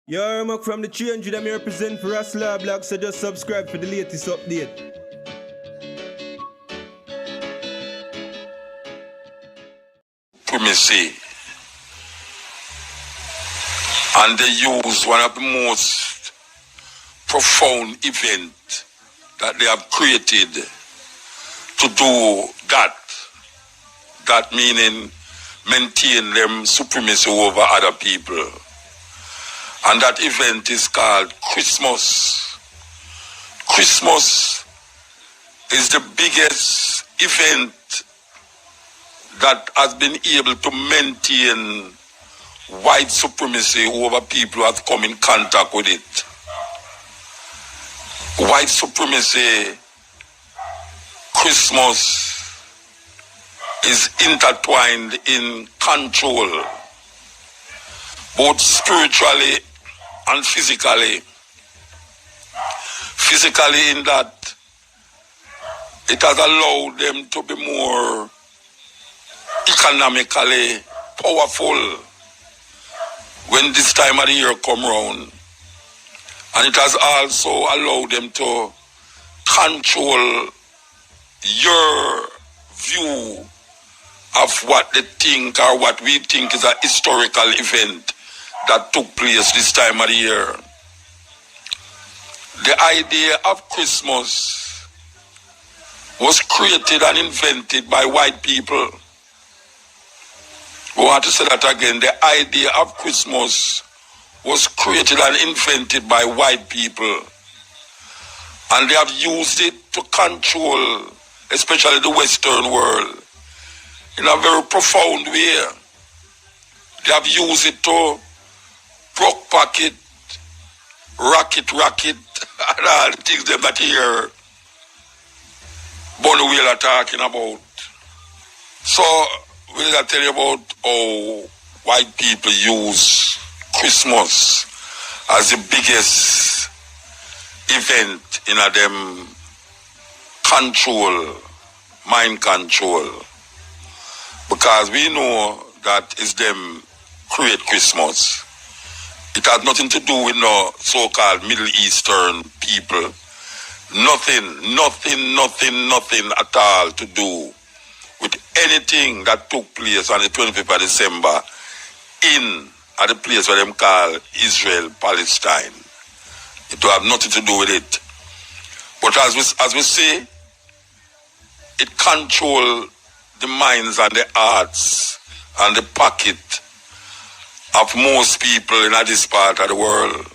Yo, I'm from the 300 I'm represent for Rasla Blog, so just subscribe for the latest update. Supremacy, and they use one of the most profound events that they have created to do that meaning maintain them supremacy over other people. And that event is called Christmas. Christmas is the biggest event that has been able to maintain white supremacy over people who have come in contact with it. White supremacy, Christmas, is intertwined in control, both spiritually and physically. Physically, in that it has allowed them to be more economically powerful when this time of the year come round. And it has also allowed them to control your view of what they think or what we think is a historical event that took place this time of the year. The idea of Christmas was created and invented by white people. We want to say that again. The idea of Christmas was created and invented by white people. And they have used it to control, especially the Western world, in a very profound way. They have used it to broke pocket, rocket, and all the things them that here Bonnie Wheel are talking about. So we'll tell you about how white people use Christmas as the biggest event in a them control, mind control. Because we know that it's them create Christmas. It has nothing to do with no so-called Middle Eastern people. Nothing at all to do with anything that took place on the 25th of December at the place where them call Israel, Palestine. It will have nothing to do with it. But as we say, it controls the minds and the hearts and the pocket of most people in this part of the world.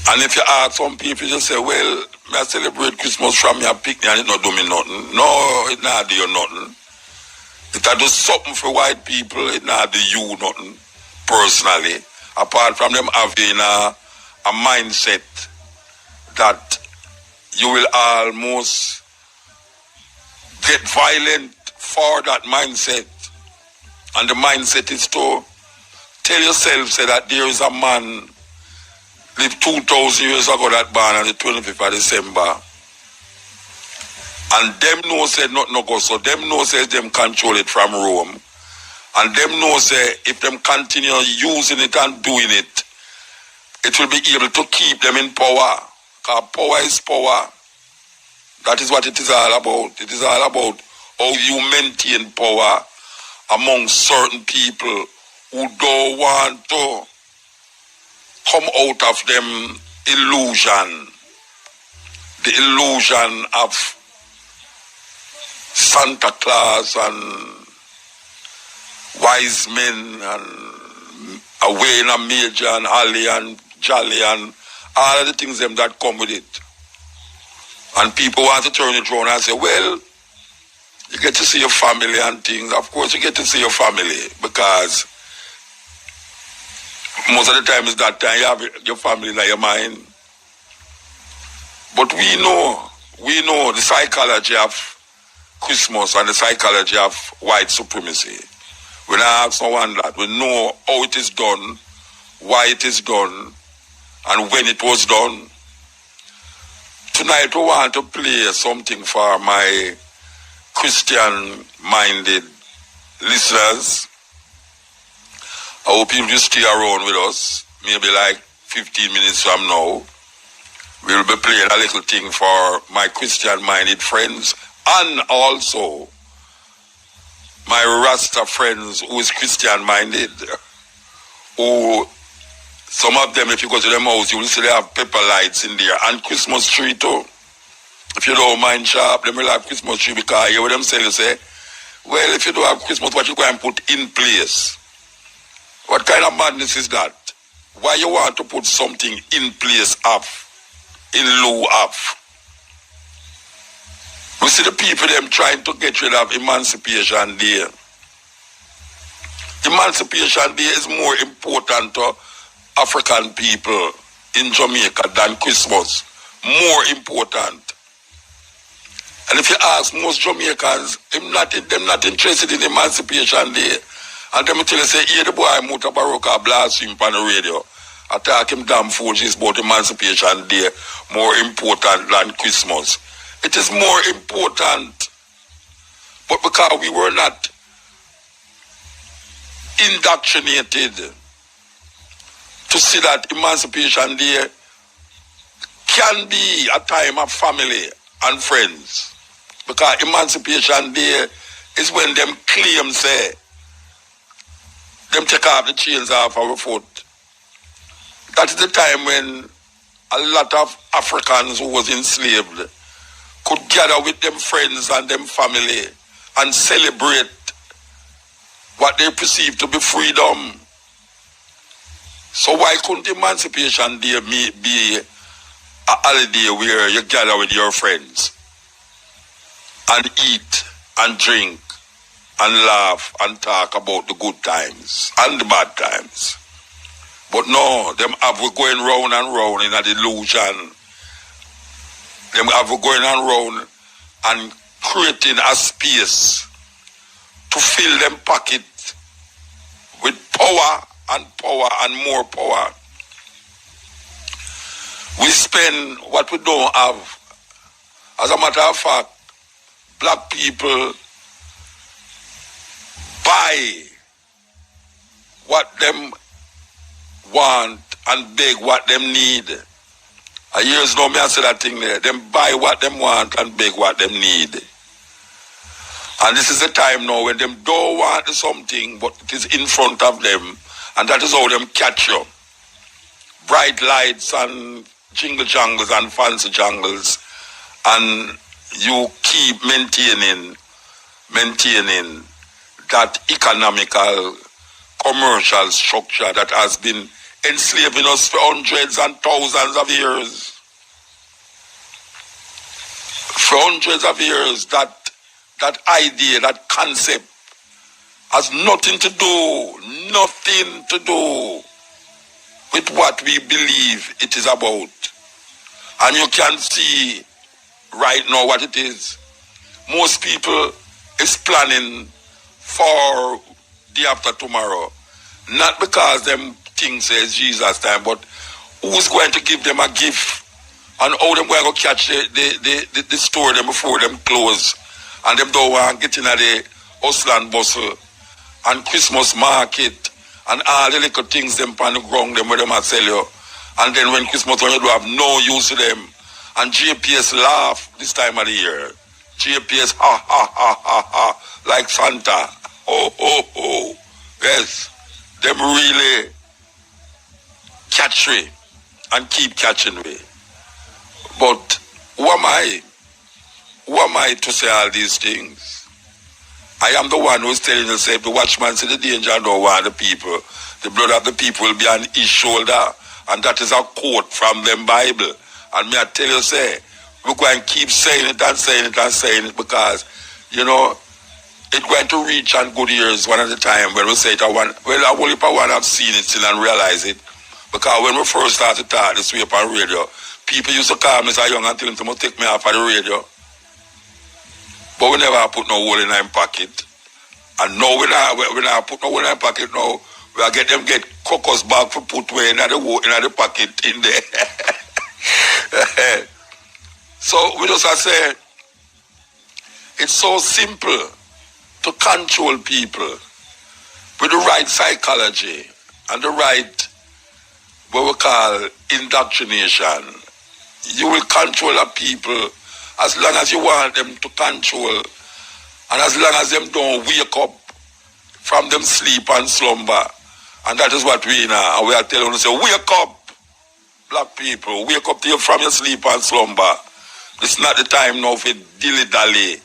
And if you ask some people, you say, well, I celebrate Christmas from your picnic and it not do me nothing. No, it not do you nothing. It a do something for white people, it not do you nothing, personally. Apart from them having a mindset that you will almost get violent for that mindset. And the mindset is to tell yourself, say that there is a man lived 2,000 years ago that born on the 25th of December. And them know say not no go, so them know say them control it from Rome. And them know say if them continue using it and doing it, it will be able to keep them in power. Because power is power. That is what it is all about. It is all about how you maintain power among certain people who don't want to come out of them illusion. The illusion of Santa Claus and wise men and away in a major and holly and jolly and all of the things them that come with it. And people want to turn it around and say, well, you get to see your family and things. Of course you get to see your family because most of the time is that time you have your family in your mind. But we know the psychology of Christmas and the psychology of white supremacy. We don't ask no one that. We know how it is done, why it is done, and when it was done. Tonight we want to play something for my Christian-minded listeners. I hope you just stay around with us. Maybe like 15 minutes from now. We'll be playing a little thing for my Christian-minded friends and also my Rasta friends who is Christian-minded. Who, some of them, if you go to them house, you will see they have pepper lights in there and Christmas tree too. If you don't mind sharp, them will have Christmas tree because I hear what them say, they say, well, if you don't have Christmas, what you go and put in place? What kind of madness is that? Why you want to put something in place of, in lieu of? We see the people them trying to get rid of Emancipation Day. Emancipation Day is more important to African people in Jamaica than Christmas. More important. And if you ask most Jamaicans, them not interested in Emancipation Day. And them tell you say, here the boy Mutabaruka blast him on the radio. Attack him damn fools about Emancipation Day more important than Christmas. It is more important. But because we were not indoctrinated to see that Emancipation Day can be a time of family and friends. Because Emancipation Day is when them claim say, them take off the chains off our foot. That is the time when a lot of Africans who was enslaved could gather with them friends and them family and celebrate what they perceive to be freedom. So why couldn't Emancipation Day be a holiday where you gather with your friends and eat and drink and laugh and talk about the good times and the bad times? But no, them have we going round and round in a delusion. Them have we going and round and creating a space to fill them pocket with power and more power. We spend what we don't have. As a matter of fact, black people buy what them want and beg what them need. Years ago, me I say that thing there. Them buy what them want and beg what them need. And this is the time now when them don't want something, but it is in front of them. And that is how them catch you. Bright lights and jingle jangles and fancy jangles. And you keep maintaining that economical, commercial structure that has been enslaving us for hundreds and thousands of years. For hundreds of years, that idea, that concept has nothing to do with what we believe it is about. And you can see right now what it is. Most people is planning for the after tomorrow. Not because them things says Jesus time, but who's going to give them a gift and how them going to catch the store them before them close. And them don't want to get in the hustle and bustle and Christmas market and all the little things them on the ground them where them a sell you. And then when Christmas when you do have no use to them. And JPS laugh this time of the year. JPS ha ha ha ha ha like Santa. Oh oh oh. Yes. Them really catch me and keep catching me. But who am I? Who am I to say all these things? I am the one who is telling you, say, if the watchman see the danger and don't want the people, the blood of the people will be on his shoulder. And that is a quote from them Bible. And me I tell you, say, we're going to keep saying it and saying it and saying it because, you know, it's going to reach on good years one at a time when we say it. Well, I will if I want to have seen it still and realize it. Because when we first started talking this way on radio, people used to call me as young and tell them to take me off of the radio. But we never put no hole in our pocket. And now we not put no hole in our pocket now. We get cocos bag for put way in the pocket in there. So we just say, it's so simple to control people with the right psychology, and the right, what we call indoctrination. You will control the people as long as you want them to control, and as long as them don't wake up from them sleep and slumber. And that is what we now, and we are telling them to say, wake up, black people, wake up from your sleep and slumber. It's not the time now for dilly-dally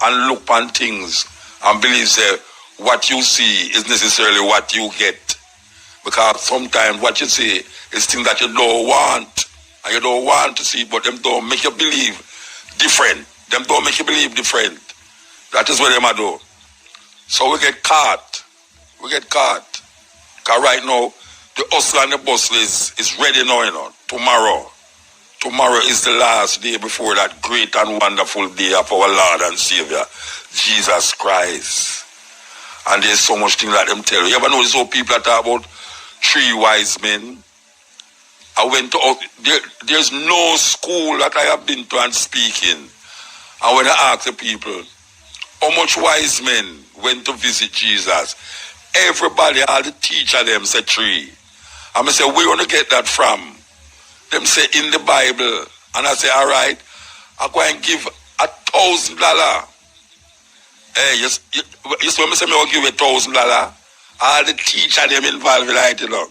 and look on things and believe say what you see is necessarily what you get. Because sometimes what you see is things that you don't want, and you don't want to see, but them don't make you believe different. Them don't make you believe different. That is what them are do. So we get caught. We get caught. Because right now, the hustle and the bustle is ready now, you know. Tomorrow is the last day before that great and wonderful day of our Lord and Savior, Jesus Christ. And there's so much thing that them tell you. You ever notice how people are talking about 3 wise men? I went to, there's no school that I have been to and speaking. And when I ask the people, how much wise men went to visit Jesus? Everybody, all the teacher them say 3. And I say, where you want to get that from? Them say in the Bible. And I say, all right, I'm going to give $1,000. Hey, you see when I say I give $1,000? All the teacher them involved with it, you know.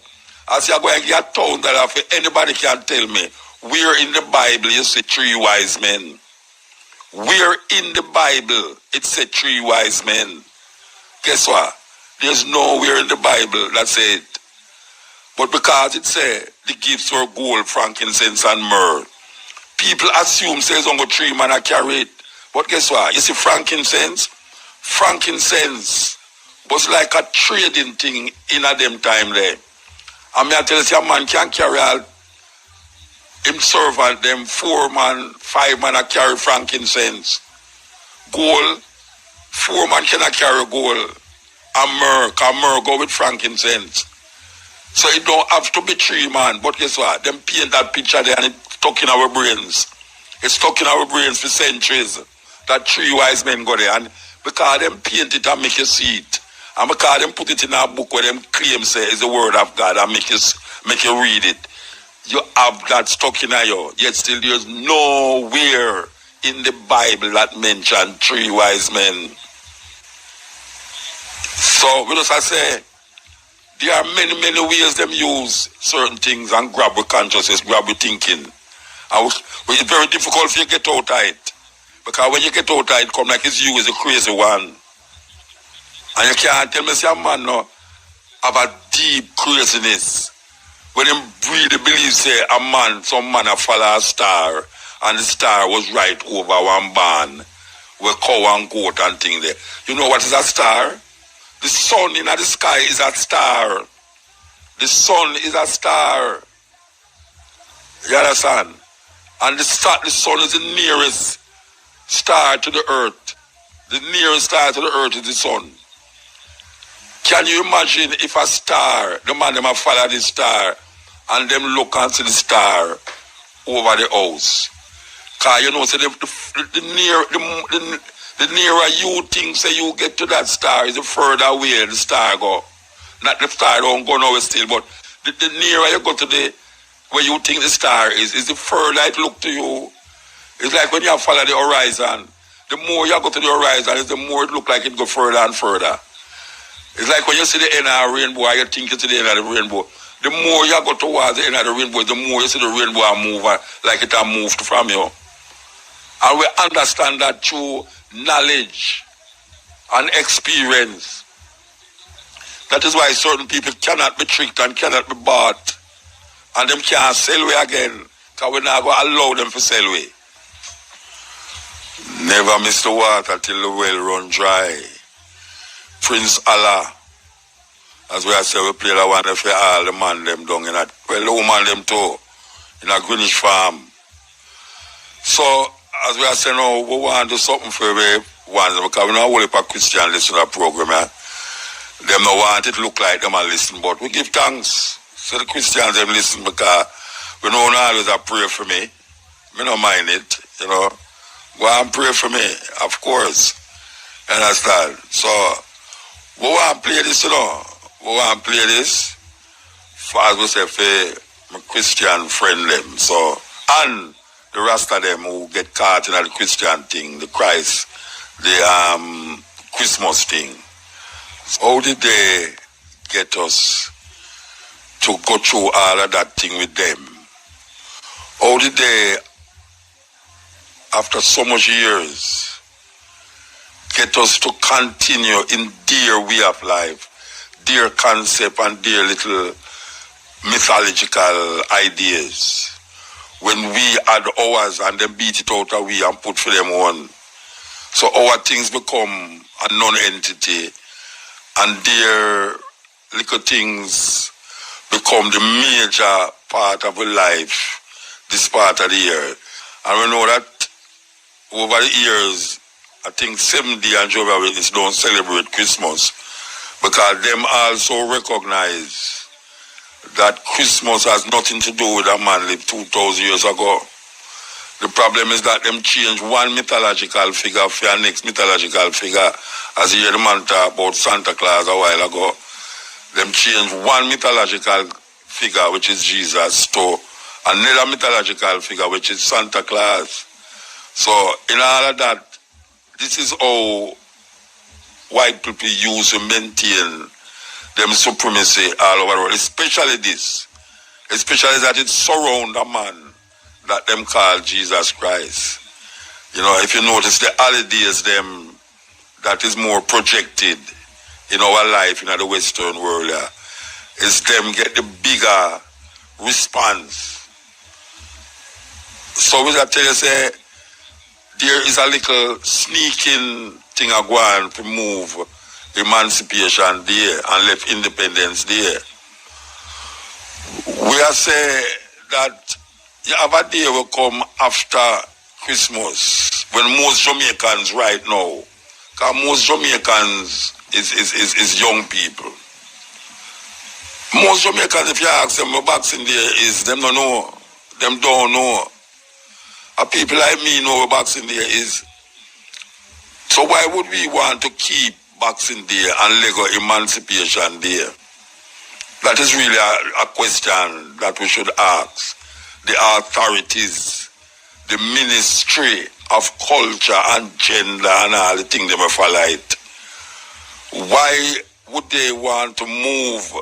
I say I'm going to give $1,000 for anybody can tell me where in the Bible you say 3 wise men. Where in the Bible it said 3 wise men. Guess what? There's nowhere in the Bible that said. But because it said the gifts were gold, frankincense, and myrrh, people assume says only 3 men are carried. But guess what? You see frankincense was like a trading thing in a them time there. And I tell you, a man can carry all him servant, them 4 man, 5 man a carry frankincense. Gold, 4 man cannot carry gold. And myrrh, because myrrh go with frankincense. So it don't have to be 3 man, but guess what? Them paint that picture there and it's stuck in our brains. It's stuck in our brains for centuries. That 3 wise men go there. And because them paint it and make you see it. And because them put it in a book where them claim say is the word of God and make you read it. You have that stuck in you. Yet still there's nowhere in the Bible that mention 3 wise men. So we just say there are many ways them use certain things and grab with consciousness, grab with thinking. And it's very difficult for you to get out of it. Because when you get out of it, come like it's you is a crazy one. And you can't tell me say a man no have a deep craziness. When him really believe say a man, some man a follow a star, and the star was right over one barn with cow and goat and thing there. You know what is a star? The sun in the sky is a star. The sun is a star. You understand? And the sun is the nearest star to the earth. The nearest star to the earth is the sun. Can you imagine if a star, the man them a follow the star, and them look and see the star over the house? Cause you know, so the nearer you think say you get to that star is the further away the star go. Not the star don't go nowhere still, but the nearer you go to the where you think the star is the further it look to you. It's like when you follow the horizon. The more you go to the horizon, is the more it look like it go further and further. It's like when you see the end of a rainbow, you think you see the end of the rainbow. The more you go towards the end of the rainbow, the more you see the rainbow move like it moved from you. And we understand that through knowledge and experience. That is why certain people cannot be tricked and cannot be bought. And them can't sell away again. Because we're not going to allow them to sell away. Never miss the water till the well run dry. Prince Allah. As we say, we play the one for all the man them down in that. Well, the woman them too. In a Greenwich farm. So, as we are saying, no, we want to do something for the ones, because we don't want to Christian listen to the program. Them don't want it to look like them and listen, but we give thanks. So the Christians them listen because we don't always pray for me. Me don't mind it, you know. Go and pray for me, of course. You understand? So, we want to play this, you know. We want to play this. for, as we say, for my Christian friend them. So, and the rest of them who get caught in the Christian thing, the Christ, the Christmas thing. How did they get us to go through all of that thing with them? How did they, after so much years, get us to continue in their way of life, their concept and their little mythological ideas, when we had ours and then beat it out of we and put for them one? So our things become a non-entity and their little things become the major part of our life, this part of the year. And we know that over the years, I think 70 and Jehovah's Witnesses don't celebrate Christmas because them also recognize that Christmas has nothing to do with a man lived 2,000 years ago. The problem is that them change one mythological figure for your next mythological figure. As you hear the man talk about Santa Claus a while ago, them change one mythological figure, which is Jesus, to another mythological figure, which is Santa Claus. So in all of that, this is how white people use to maintain them supremacy all over the world, especially this. Especially that it surrounds a man that them call Jesus Christ. You know, if you notice the holidays them that is more projected in our life in the Western world, is them get the bigger response. So we tell you say there is a little sneaking thing a go on to move Emancipation Day and left Independence Day. We are say that you have a day will come after Christmas when most Jamaicans right now, because most Jamaicans is young people. Most Jamaicans, if you ask them what Boxing Day is, them don't know. Them don't know. People like me know what Boxing Day is. So why would we want to keep Boxing Day and Lego Emancipation Day? That is really a question that we should ask the authorities, the Ministry of Culture and Gender and all the things they may follow it. Why would they want to move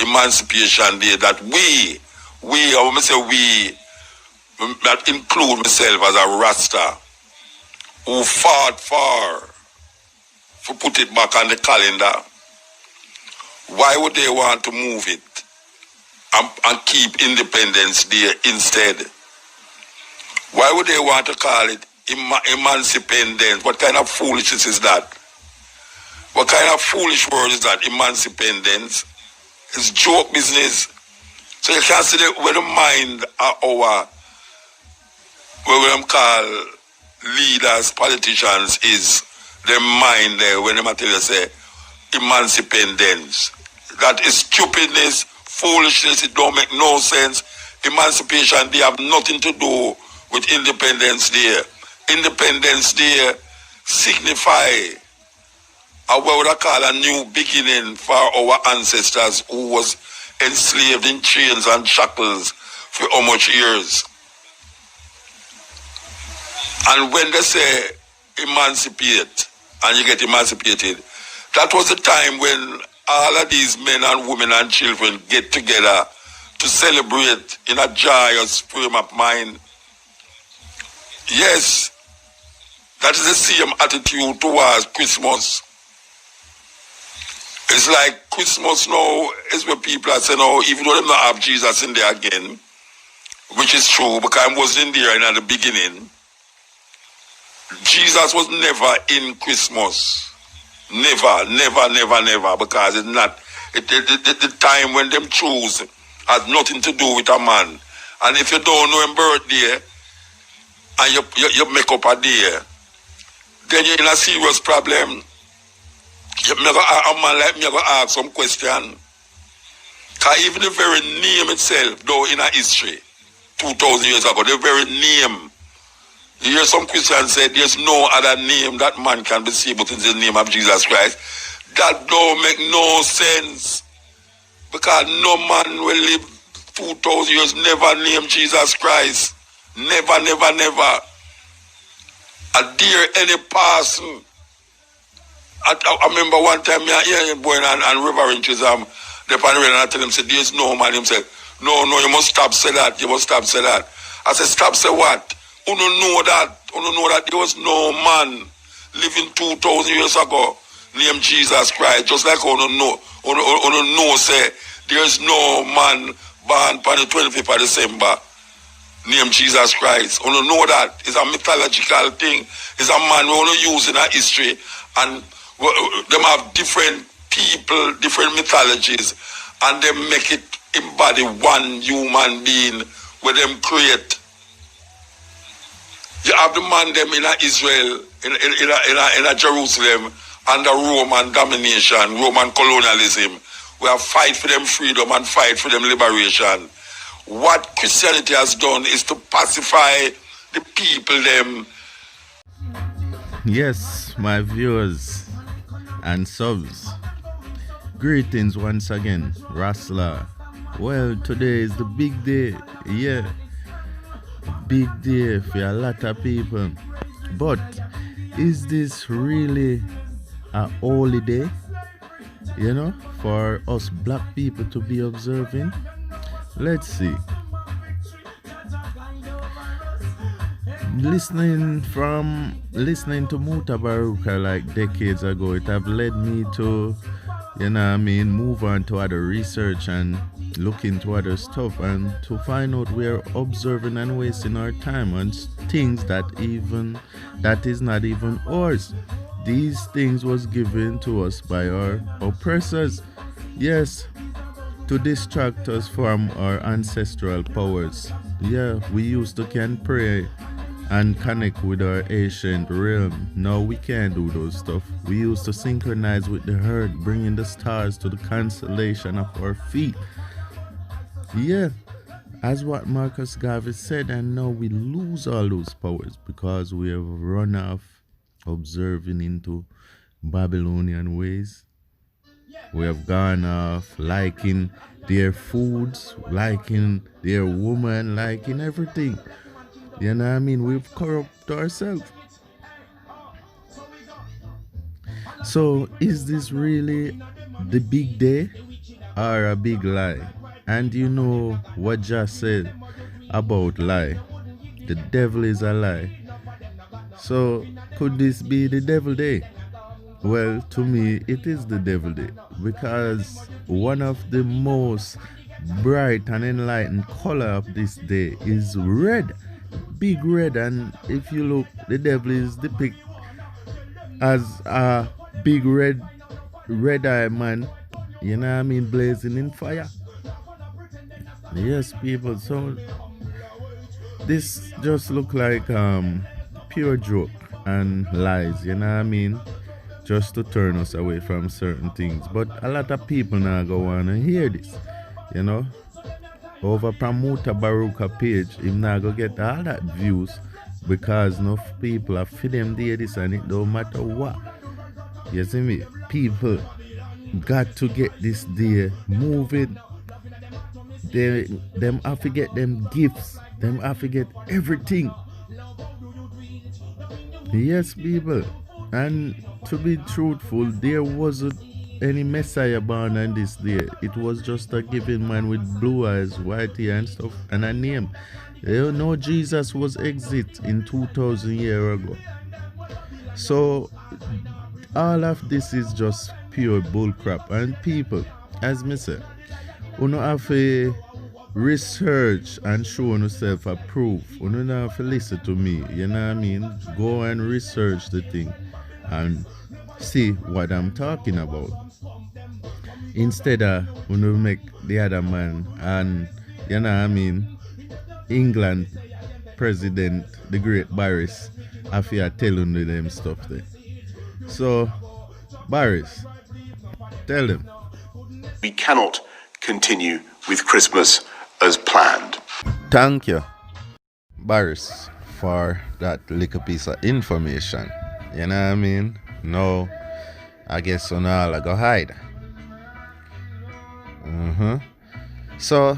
Emancipation Day that we, I want to say we, that include myself as a Rasta, who fought for put it back on the calendar? Why would they want to move it and keep Independence Day instead? Why would they want to call it Emancipation? What kind of foolishness is that? What kind of foolish word is that, Emancipation? It's joke business. So you can see where the mind of our, where we call leaders, politicians, is their mind there when they tell you say Emancipation. That is stupidness, foolishness, it don't make no sense. Emancipation Day have nothing to do with Independence Day. Independence Day signify what would I call a new beginning for our ancestors who was enslaved in chains and shackles for how much years. And when they say emancipate and you get emancipated, that was the time when all of these men and women and children get together to celebrate in a joyous frame of mind. Yes, that is the same attitude towards Christmas. It's like Christmas now is where people are saying, oh, even though they don't have Jesus in there again, which is true because I wasn't in there in the beginning, Jesus was never in Christmas. Never, because it's not, the time when them choose has nothing to do with a man. And if you don't know him birthday, and you make up a day, then you're in a serious problem. A man like me, I go ask some question. Because even the very name itself, though in a history, 2,000 years ago, the very name, you hear some Christians say there's no other name that man can be saved but in the name of Jesus Christ. That don't make no sense. Because no man will live 2,000 years never name Jesus Christ. Never, never, never. I dare any person. I remember one time I hear him going and Reverend Chisholm, the panel, and I tell him, say, there's no man. Him say, no, you must stop say that. You must stop say that. I said, stop say what? You don't know that. You don't know that there was no man living 2,000 years ago named Jesus Christ. Just like you don't know, say, there's no man born on the 25th of December named Jesus Christ. You don't know that. It's a mythological thing. It's a man we want to use in our history, and them have different people, different mythologies, and they make it embody one human being where them create. You have the man them in Israel, in Jerusalem, under Roman domination, Roman colonialism. We have fight for them freedom and fight for them liberation. What Christianity has done is to pacify the people them. Yes, my viewers and subs, greetings once again, Rasla. Well, today is the big day, yeah, big day for a lot of people. But is this really a holy day, you know, for us black people to be observing? Let's see. Listening to Mutabaruka like decades ago, it have led me to, move on to other research and look into other stuff, and to find out we are observing and wasting our time on things that is not even ours. These things was given to us by our oppressors. Yes, to distract us from our ancestral powers. Yeah, we used to can pray and connect with our ancient realm. Now we can't do those stuff. We used to synchronize with the herd, bringing the stars to the constellation of our feet. Yeah, as what Marcus Garvey said, and now we lose all those powers because we have run off observing into Babylonian ways. We have gone off liking their foods, liking their woman, liking everything. You know what I mean? We've corrupted ourselves. So is this really the big day or a big lie? And you know what YAH said about lie? The devil is a lie. So could this be the devil day? Well, to me, it is the devil day, because one of the most bright and enlightened color of this day is red, big red. And if you look, the devil is depicted as a big red-eye man, you know what I mean, blazing in fire. Yes, people, so this just look like pure joke and lies, you know what I mean, just to turn us away from certain things. But a lot of people now go on and hear this, you know. Over from Mutabaruka page, him now go get all that views because enough people are for them do this, and it don't matter what. You see me? People got to get this day moving. Them have to get them gifts. Them have to get everything. Yes, people. And to be truthful, there wasn't any Messiah born on this day. It was just a given man with blue eyes, white hair and stuff, and a name. You know, Jesus was exit in 2,000 years ago. So all of this is just pure bullcrap. And people, as me say, you don't have to research and show yourself a proof. You don't have to listen to me. You know what I mean? Go and research the thing and see what I'm talking about. Instead of make the other man and, you know what I mean, England president, the great Boris, have to tell you them stuff there. So, Boris, tell them. We cannot continue with Christmas as planned. Thank you, Boris, for that little piece of information. You know what I mean? No, I guess on all I go hide. So,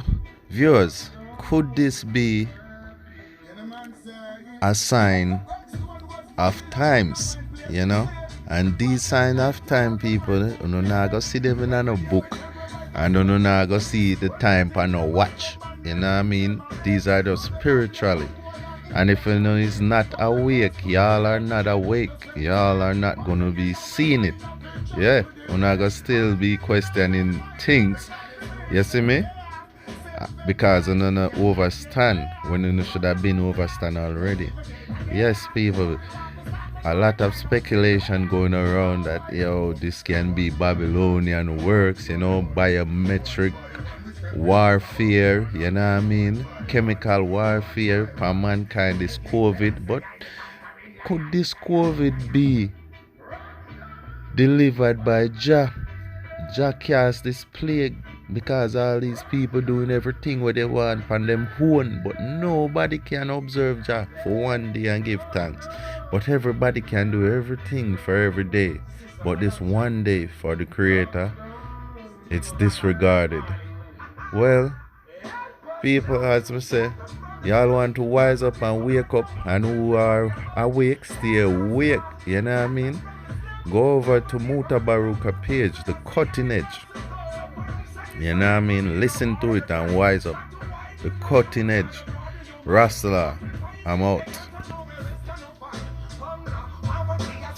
viewers, could this be a sign of times, you know? And these sign of time, people, you know, not go see them in a book, and you know, not go see the time on no watch. You know what I mean? These are just spiritually. And if you know is not awake, y'all are not awake. Y'all are not gonna be seeing it. Yeah, you're not gonna still be questioning things. You see me? Because you don't overstand when you should have been overstand already. Yes, people, a lot of speculation going around that this can be Babylonian works, biometric warfare, you know what I mean? Chemical warfare for mankind, this COVID. But could this COVID be delivered by Jah? Jah cast this plague because all these people doing everything what they want from them own, but nobody can observe Jah for one day and give thanks. But everybody can do everything for every day. But this one day for the Creator, it's disregarded. Well, people, as we say, y'all want to wise up and wake up, and who are awake, stay awake, you know what I mean? Go over to Mutabaruka page, the cutting edge. You know what I mean? Listen to it and wise up. The cutting edge. Rastla, I'm out.